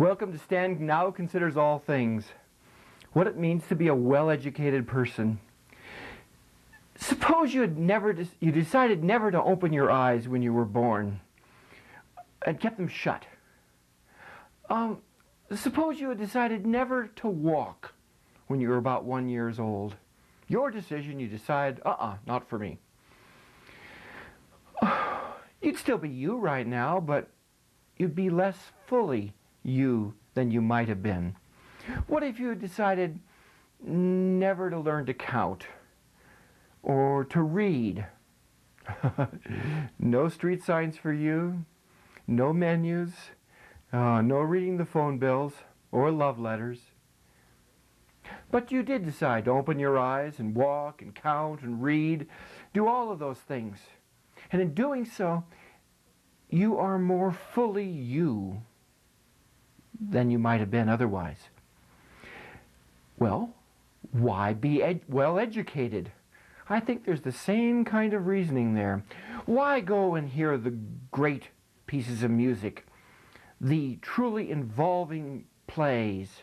Welcome to Stan Now Considers All Things. What it means to be a well-educated person. Suppose you decided never to open your eyes when you were born and kept them shut. Suppose you had decided never to walk when you were about 1 year old. Your decision, you decide, not for me. You'd still be you right now, but you'd be less fully you than you might have been. What if you had decided never to learn to count or to read? No street signs for you, no menus, no reading the phone bills or love letters. But you did decide to open your eyes and walk and count and read, do all of those things. And in doing so, you are more fully you than you might have been otherwise. Well, why be well educated? I think there's the same kind of reasoning there. Why go and hear the great pieces of music, the truly involving plays,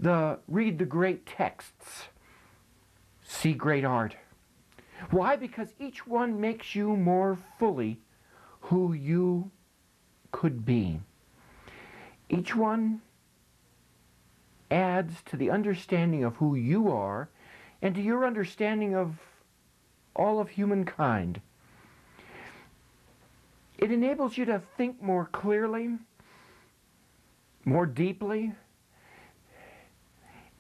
read the great texts, see great art? Why? Because each one makes you more fully who you could be. Each one adds to the understanding of who you are and to your understanding of all of humankind. It enables you to think more clearly, more deeply.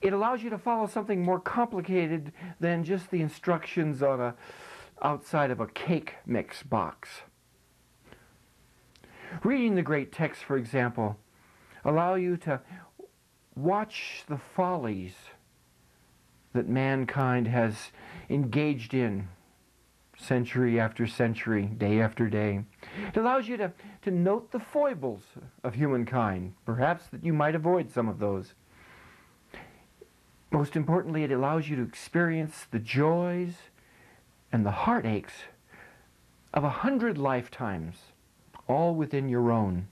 It allows you to follow something more complicated than just the instructions on outside of a cake mix box. Reading the great texts, for example, allow you to watch the follies that mankind has engaged in century after century, day after day. It allows you to note the foibles of humankind, perhaps that you might avoid some of those. Most importantly, it allows you to experience the joys and the heartaches of 100 lifetimes, all within your own.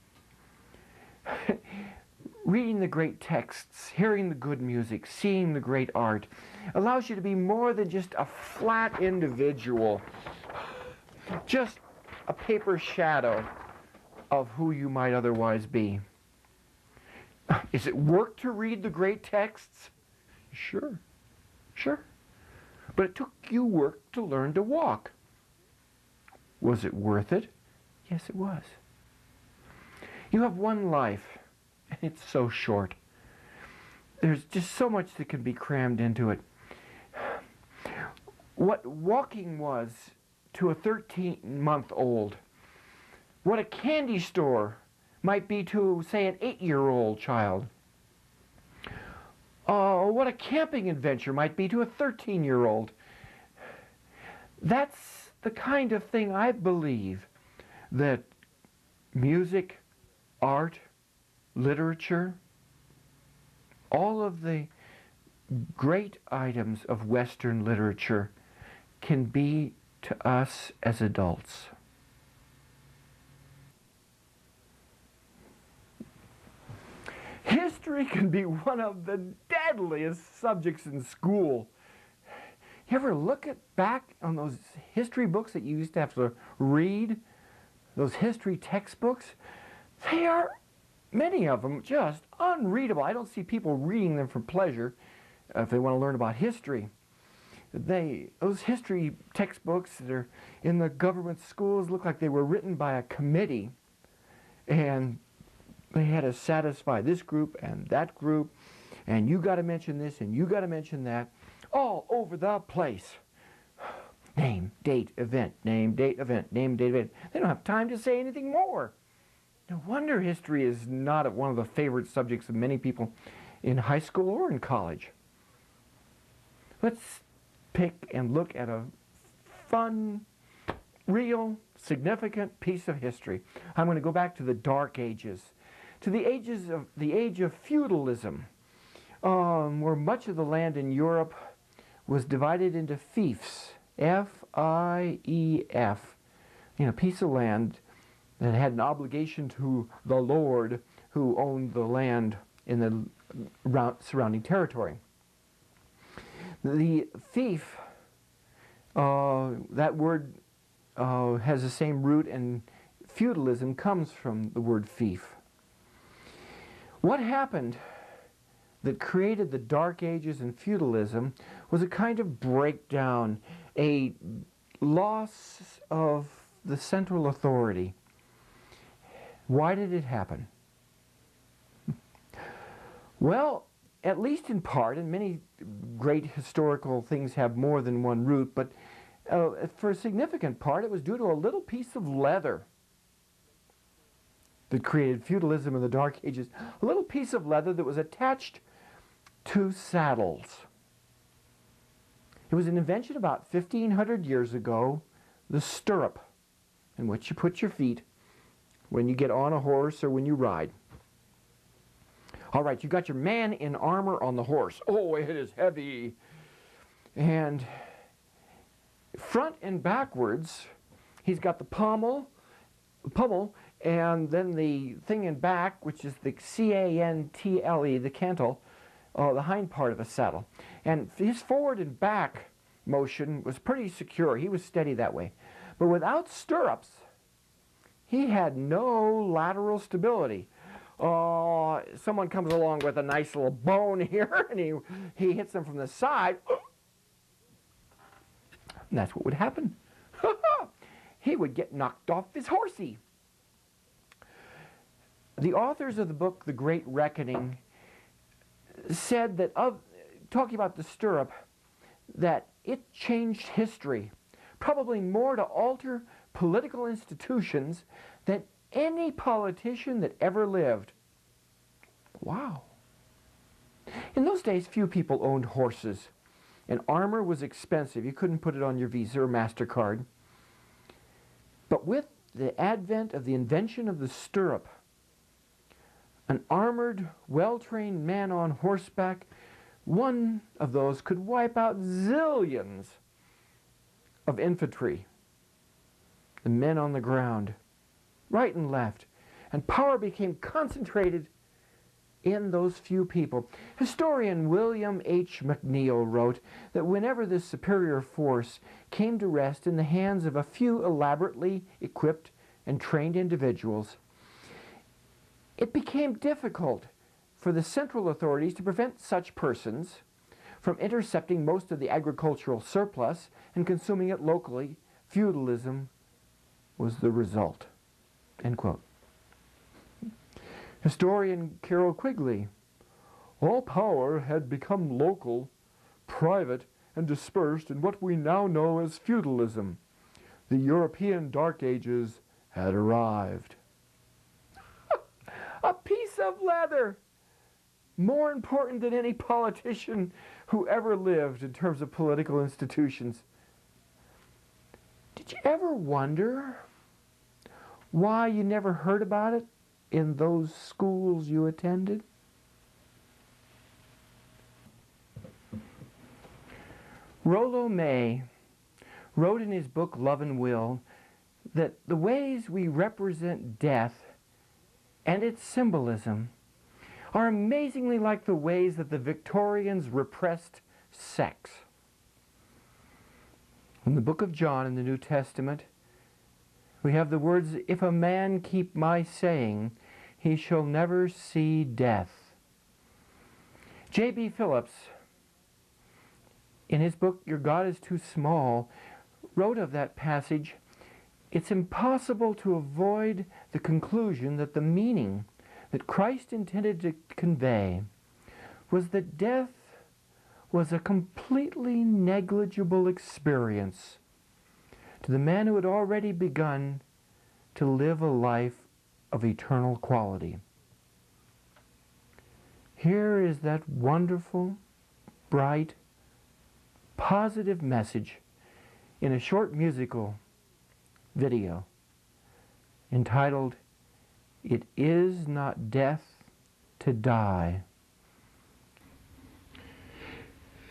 Reading the great texts, hearing the good music, seeing the great art allows you to be more than just a flat individual, just a paper shadow of who you might otherwise be. Is it work to read the great texts? Sure. But it took you work to learn to walk. Was it worth it? Yes, it was. You have one life, and it's so short. There's just so much that can be crammed into it. What walking was to a 13-month-old, what a candy store might be to, say, an 8-year-old child. What a camping adventure might be to a 13-year-old. That's the kind of thing I believe that music, art, literature, all of the great items of Western literature can be to us as adults. History can be one of the deadliest subjects in school. You ever look back on those history books that you used to have to read? Those history textbooks? They are, many of them, just unreadable. I don't see people reading them for pleasure if they want to learn about history. Those history textbooks that are in the government schools look like they were written by a committee, and they had to satisfy this group and that group, and you got to mention this and you got to mention that, all over the place. Name, date, event, name, date, event, name, date, event. They don't have time to say anything more. No wonder history is not one of the favorite subjects of many people in high school or in college. Let's pick and look at a fun, real, significant piece of history. I'm going to go back to the Dark Ages, to the age of feudalism, where much of the land in Europe was divided into fiefs, F-I-E-F, a piece of land that had an obligation to the Lord who owned the land in the surrounding territory. The fief, that word has the same root, and feudalism comes from the word fief. What happened that created the Dark Ages and feudalism was a kind of breakdown, a loss of the central authority. Why did it happen? Well, at least in part, and many great historical things have more than one root, but for a significant part, it was due to a little piece of leather that created feudalism in the Dark Ages. A little piece of leather that was attached to saddles. It was an invention about 1,500 years ago, the stirrup, in which you put your feet when you get on a horse or when you ride. All right, you got your man in armor on the horse. Oh, it is heavy. And front and backwards, he's got the pommel, and then the thing in back, which is the C-A-N-T-L-E, the cantle, the hind part of the saddle. And his forward and back motion was pretty secure. He was steady that way. But without stirrups, he had no lateral stability. Someone comes along with a nice little bone here, and he hits them from the side. And that's what would happen. He would get knocked off his horsey. The authors of the book, The Great Reckoning, said that, talking about the stirrup, that it changed history, probably more to alter political institutions than any politician that ever lived. Wow. In those days, few people owned horses, and armor was expensive. You couldn't put it on your Visa or MasterCard. But with the advent of the invention of the stirrup, an armored, well-trained man on horseback, one of those could wipe out zillions of infantry, the men on the ground, right and left, and power became concentrated in those few people. Historian William H. McNeill wrote that whenever this superior force came to rest in the hands of a few elaborately equipped and trained individuals, it became difficult for the central authorities to prevent such persons from intercepting most of the agricultural surplus and consuming it locally. Feudalism was the result. End quote. Historian Carroll Quigley, all power had become local, private, and dispersed in what we now know as feudalism. The European Dark Ages had arrived. A piece of leather! More important than any politician who ever lived in terms of political institutions. Did you ever wonder why you never heard about it in those schools you attended? Rollo May wrote in his book Love and Will that the ways we represent death and its symbolism are amazingly like the ways that the Victorians repressed sex. In the book of John in the New Testament, we have the words, "If a man keep my saying, he shall never see death." J.B. Phillips, in his book, Your God is Too Small, wrote of that passage, "It's impossible to avoid the conclusion that the meaning that Christ intended to convey was that death was a completely negligible experience to the man who had already begun to live a life of eternal quality." Here is that wonderful, bright, positive message in a short musical video entitled, "It Is Not Death to Die."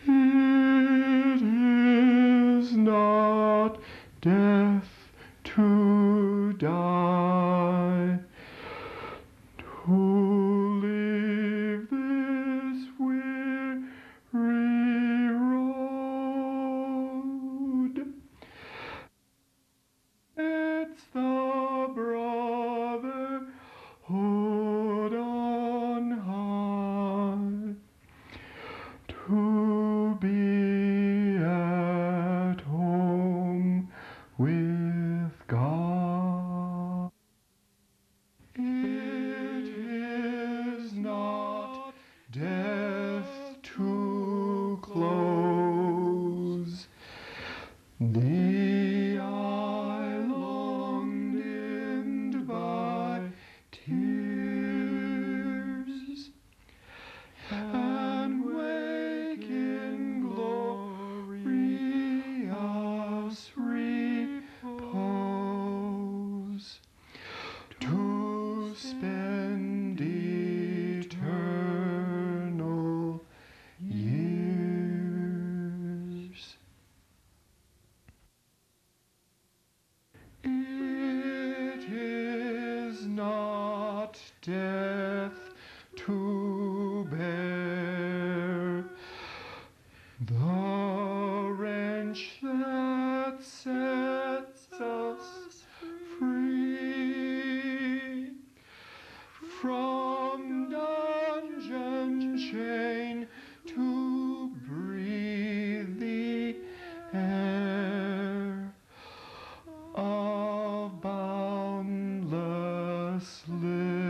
It is not death to die, to death to bear. The wrench that sets us free from dungeon chain to breathe the air of boundless liberty.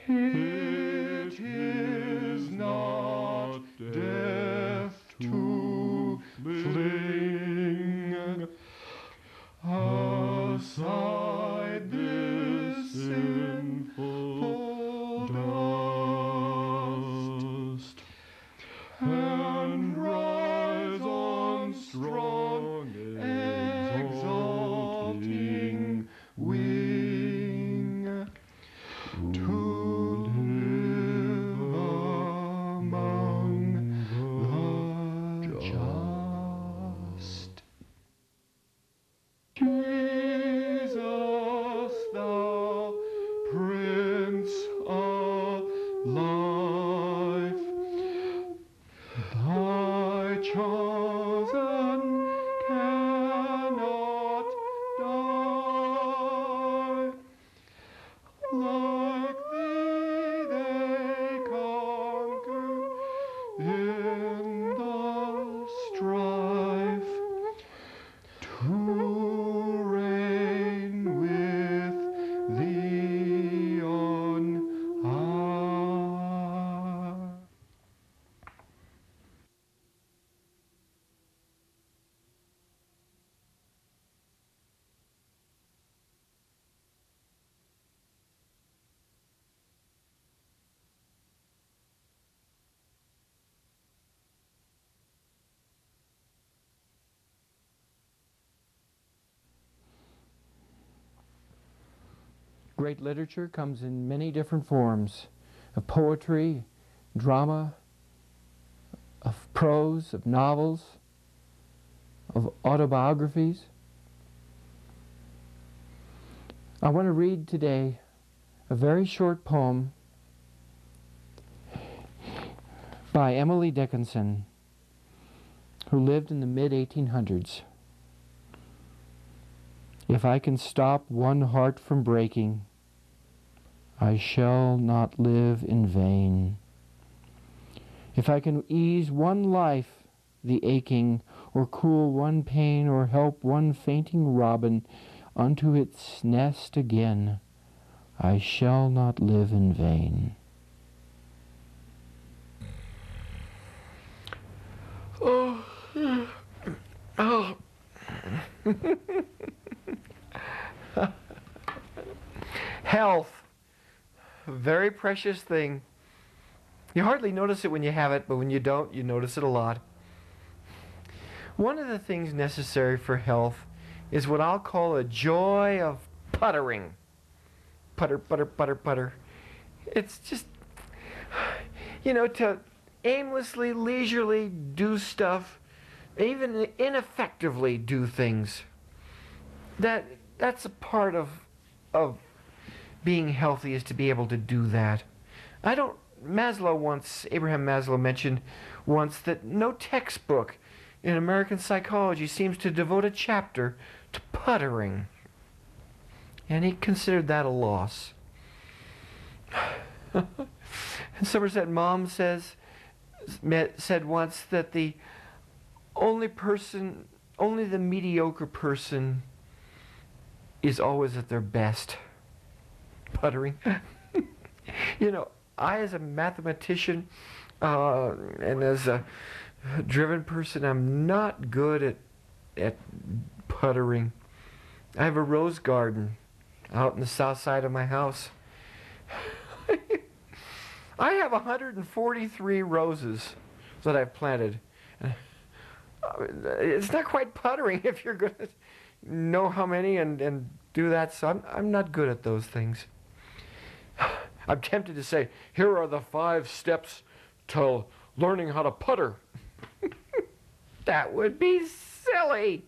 It is not death to fling aside this sinful dust and rise on strong, exalting wing to live among the just. Jesus, thou Prince of Life, thy chosen cannot die. Like thee they conquer in the strife to reign with thee on high. Great literature comes in many different forms of poetry, drama, of prose, of novels, of autobiographies. I want to read today a very short poem by Emily Dickinson, who lived in the mid-1800s. If I can stop one heart from breaking, I shall not live in vain. If I can ease one life the aching, or cool one pain, or help one fainting robin unto its nest again, I shall not live in vain. Oh. Oh. Health, a very precious thing. You hardly notice it when you have it, but when you don't, you notice it a lot. One of the things necessary for health is what I'll call a joy of puttering. Putter, putter, putter, putter. It's just, to aimlessly, leisurely do stuff, even ineffectively do things. That's a part of being healthy, is to be able to do that. Abraham Maslow mentioned once that no textbook in American psychology seems to devote a chapter to puttering. And he considered that a loss. And Somerset Maugham said once that the only the mediocre person is always at their best. Puttering. I as a mathematician and as a driven person, I'm not good at puttering. I have a rose garden out in the south side of my house. I have 143 roses that I've planted. It's not quite puttering if you're going to know how many and do that. So I'm not good at those things. I'm tempted to say, here are the 5 steps to learning how to putter. That would be silly.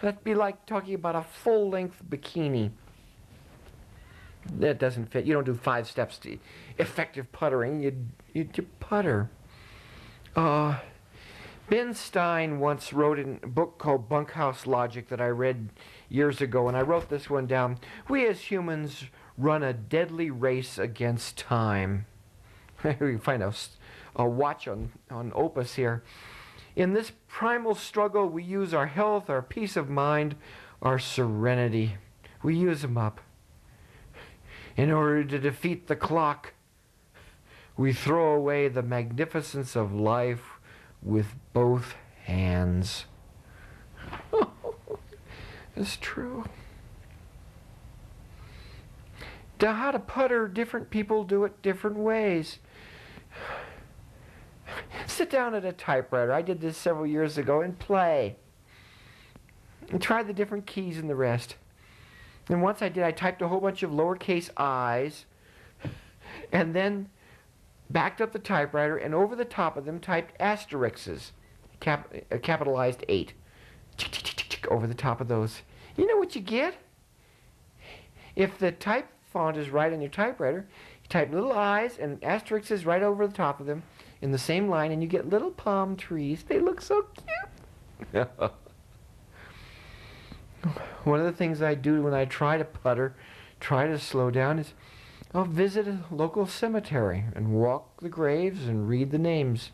That'd be like talking about a full-length bikini. That doesn't fit. You don't do 5 steps to effective puttering. You putter. Ben Stein once wrote in a book called Bunkhouse Logic that I read years ago, and I wrote this one down. We as humans run a deadly race against time. We can find a watch on Opus here. In this primal struggle, we use our health, our peace of mind, our serenity. We use them up. In order to defeat the clock, we throw away the magnificence of life with both hands. It's true. How to putter, different people do it different ways. Sit down at a typewriter. I did this several years ago and play. And try the different keys and the rest. And once I did, I typed a whole bunch of lowercase i's and then backed up the typewriter and over the top of them typed asterisks, capitalized 8. Over the top of those. You know what you get? If the type font is right on your typewriter, you type little i's and asterisks right over the top of them in the same line, and you get little palm trees. They look so cute. One of the things I do when I try to putter, try to slow down, is I'll visit a local cemetery and walk the graves and read the names.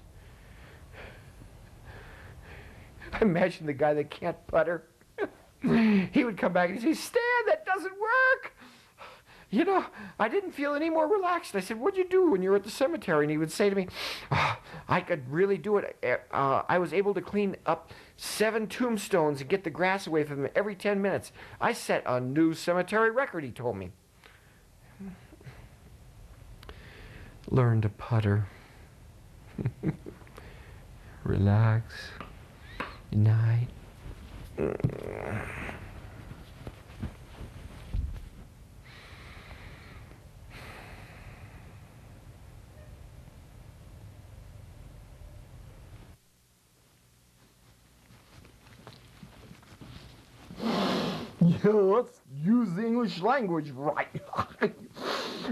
I imagine the guy that can't putter. He would come back and say, "Stan, that doesn't work. You know, I didn't feel any more relaxed." I said, "What'd you do when you were at the cemetery?" And he would say to me, "Oh, I could really do it. I was able to clean up 7 tombstones and get the grass away from them every 10 minutes. I set a new cemetery record," he told me. Learn to putter. Relax. Good night. Yeah, let's use the English language right.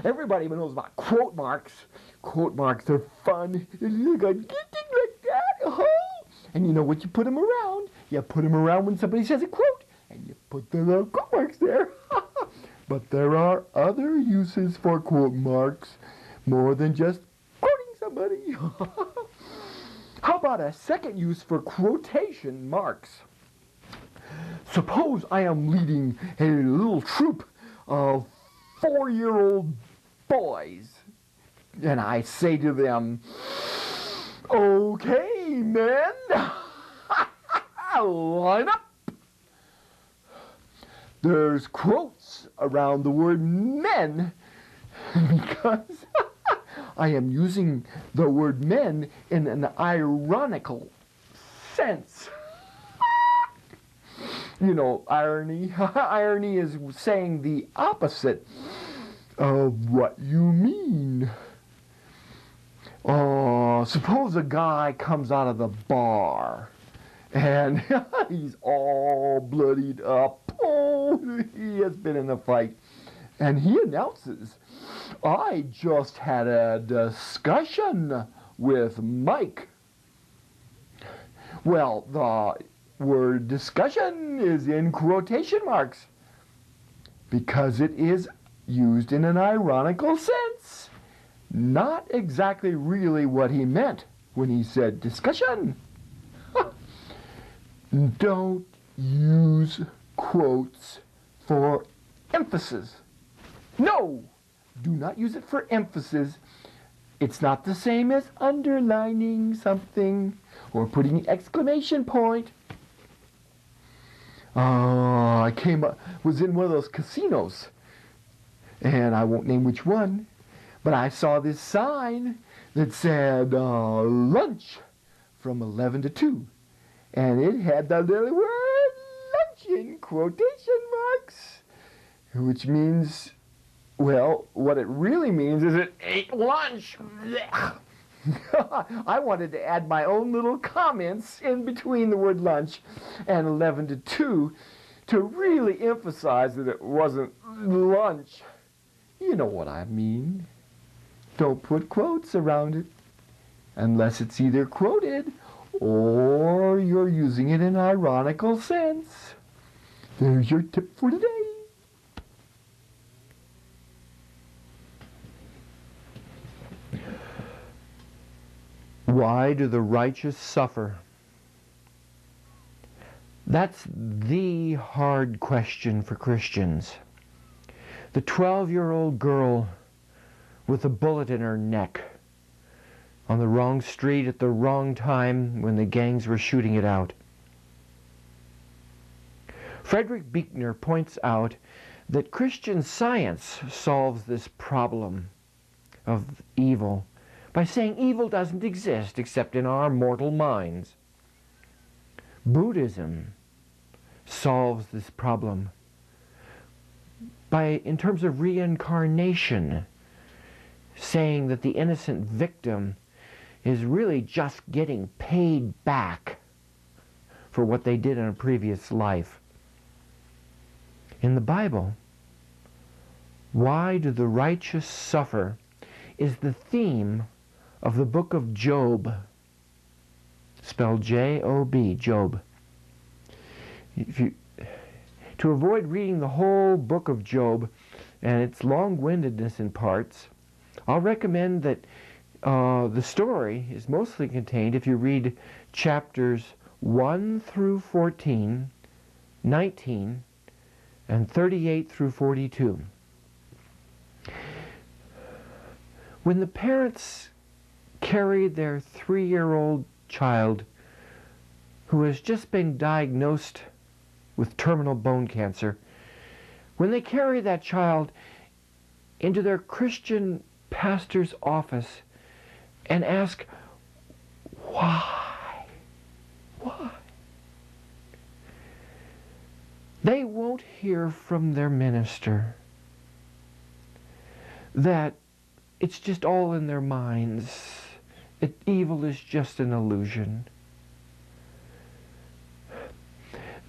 Everybody knows about quote marks. Quote marks are fun. You got like that. And you know what? You put them around. You put them around when somebody says a quote, and you put the little quote marks there. But there are other uses for quote marks, more than just quoting somebody. How about a second use for quotation marks? Suppose I am leading a little troop of 4-year-old boys, and I say to them, "Okay, men, line up." There's quotes around the word men because I am using the word men in an ironical sense. You know, irony. Irony is saying the opposite of what you mean. Suppose a guy comes out of the bar and he's all bloodied up. Oh, he has been in a fight. And he announces, "I just had a discussion with Mike." Well, the word discussion is in quotation marks because it is used in an ironical sense. Not exactly really what he meant when he said discussion. Don't use quotes for emphasis. No, do not use it for emphasis. It's not the same as underlining something or putting an exclamation point. I was in one of those casinos, and I won't name which one, but I saw this sign that said lunch from 11 to 2, and it had the little word lunch in quotation marks, which means, well, what it really means is it ate lunch. I wanted to add my own little comments in between the word lunch and 11 to 2 to really emphasize that it wasn't lunch. You know what I mean. Don't put quotes around it unless it's either quoted or you're using it in an ironical sense. There's your tip for today. Why do the righteous suffer? That's the hard question for Christians. The 12-year-old girl with a bullet in her neck on the wrong street at the wrong time when the gangs were shooting it out. Frederick Buechner points out that Christian science solves this problem of evil by saying evil doesn't exist except in our mortal minds. Buddhism solves this problem in terms of reincarnation, saying that the innocent victim is really just getting paid back for what they did in a previous life. In the Bible, why do the righteous suffer is the theme of the book of Job, spelled J-O-B, Job. To avoid reading the whole book of Job and its long-windedness in parts, I'll recommend that the story is mostly contained if you read chapters 1 through 14, 19, and 38 through 42. When the parents carry their 3-year-old child who has just been diagnosed with terminal bone cancer, when they carry that child into their Christian pastor's office and ask, why? Why? They won't hear from their minister that it's just all in their minds. Evil is just an illusion.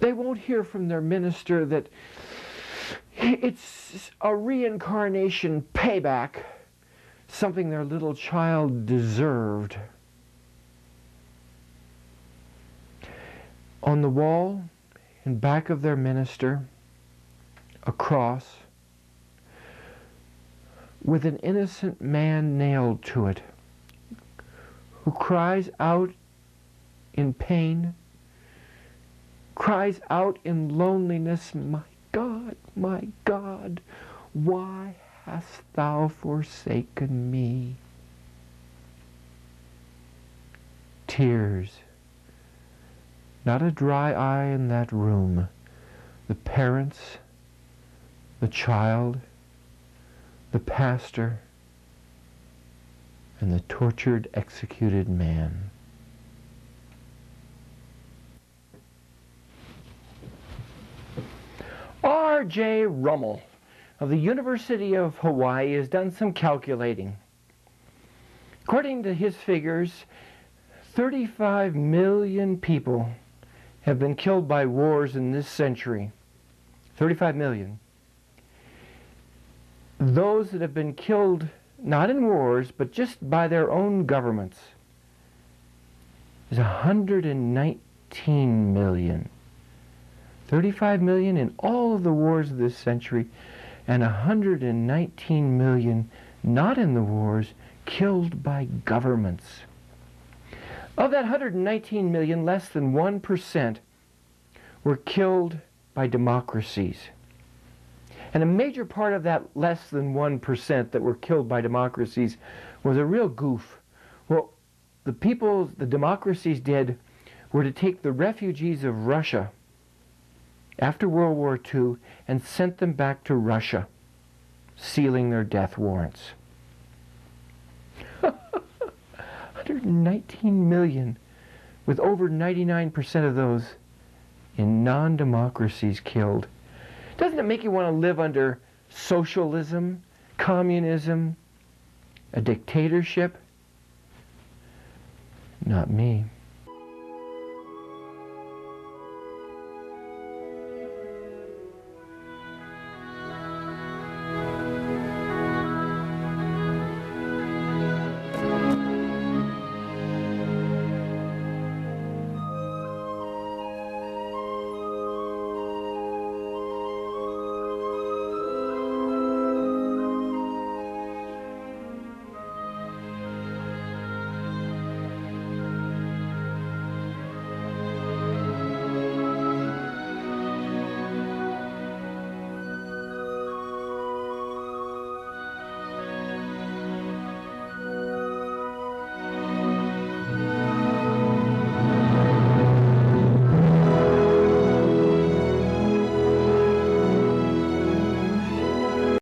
They won't hear from their minister that it's a reincarnation payback, something their little child deserved. On the wall in back of their minister, a cross with an innocent man nailed to it, who cries out in pain, cries out in loneliness, my God, why hast thou forsaken me? Tears, not a dry eye in that room. The parents, the child, the pastor, and the tortured, executed man. R.J. Rummel of the University of Hawaii has done some calculating. According to his figures, 35 million people have been killed by wars in this century. 35 million. Those that have been killed not in wars, but just by their own governments, is 119 million. 35 million in all of the wars of this century, and 119 million not in the wars, killed by governments. Of that 119 million, less than 1% were killed by democracies. And a major part of that less than 1% that were killed by democracies was a real goof. Well, the democracies did were to take the refugees of Russia after World War II and sent them back to Russia, sealing their death warrants. 119 million, with over 99% of those in non-democracies killed. Doesn't it make you want to live under socialism, communism, a dictatorship? Not me.